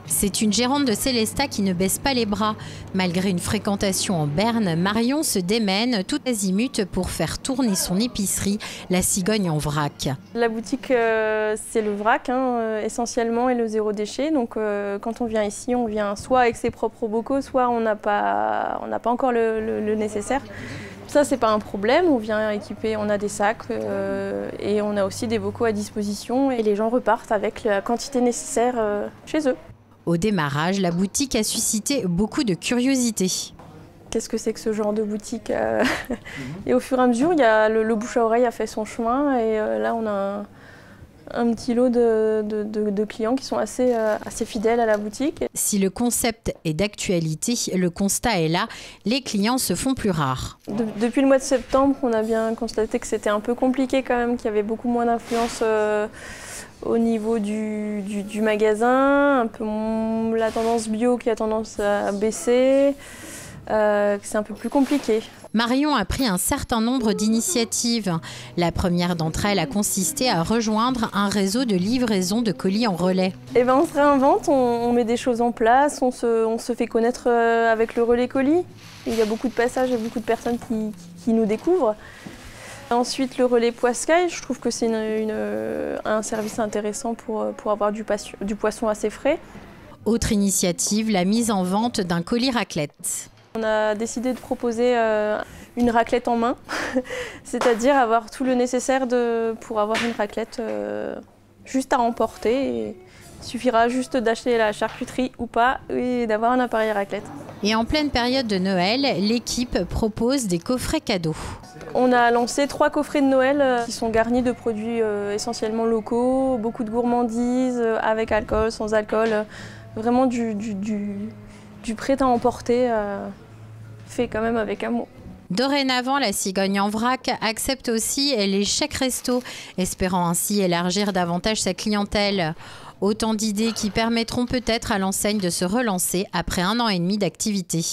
C'est une gérante de Célestat qui ne baisse pas les bras. Malgré une fréquentation en berne, Marion se démène tout azimut pour faire tourner son épicerie, la cigogne en vrac. La boutique, c'est le vrac essentiellement et le zéro déchet. Donc quand on vient ici, on vient soit avec ses propres bocaux, soit on n'a pas encore le nécessaire. Ça, c'est pas un problème, on vient équiper, on a des sacs et on a aussi des bocaux à disposition et les gens repartent avec la quantité nécessaire chez eux. Au démarrage, la boutique a suscité beaucoup de curiosité. Qu'est-ce que c'est que ce genre de boutique? Et au fur et à mesure, il y a le bouche à oreille a fait son chemin et là, on a un petit lot de clients qui sont assez fidèles à la boutique. Si le concept est d'actualité, le constat est là, les clients se font plus rares. Depuis le mois de septembre, on a bien constaté que c'était un peu compliqué quand même, qu'il y avait beaucoup moins d'influence au niveau du magasin, un peu la tendance bio qui a tendance à baisser, c'est un peu plus compliqué. Marion a pris un certain nombre d'initiatives. La première d'entre elles a consisté à rejoindre un réseau de livraison de colis en relais. Eh ben, on se réinvente, on met des choses en place, on se fait connaître avec le relais colis. Il y a beaucoup de passages et beaucoup de personnes qui nous découvrent. Ensuite, le relais poiscaille, je trouve que c'est un service intéressant pour avoir du poisson assez frais. Autre initiative, la mise en vente d'un colis raclette. On a décidé de proposer une raclette en main, c'est-à-dire avoir tout le nécessaire pour avoir une raclette juste à emporter. Il suffira juste d'acheter la charcuterie ou pas et d'avoir un appareil à raclette. Et en pleine période de Noël, l'équipe propose des coffrets cadeaux. On a lancé 3 coffrets de Noël qui sont garnis de produits essentiellement locaux, beaucoup de gourmandises, avec alcool, sans alcool, vraiment du prêt à emporter, fait quand même avec amour. Dorénavant, la cigogne en vrac accepte aussi les chèques resto, espérant ainsi élargir davantage sa clientèle. Autant d'idées qui permettront peut-être à l'enseigne de se relancer après 1 an et demi d'activité.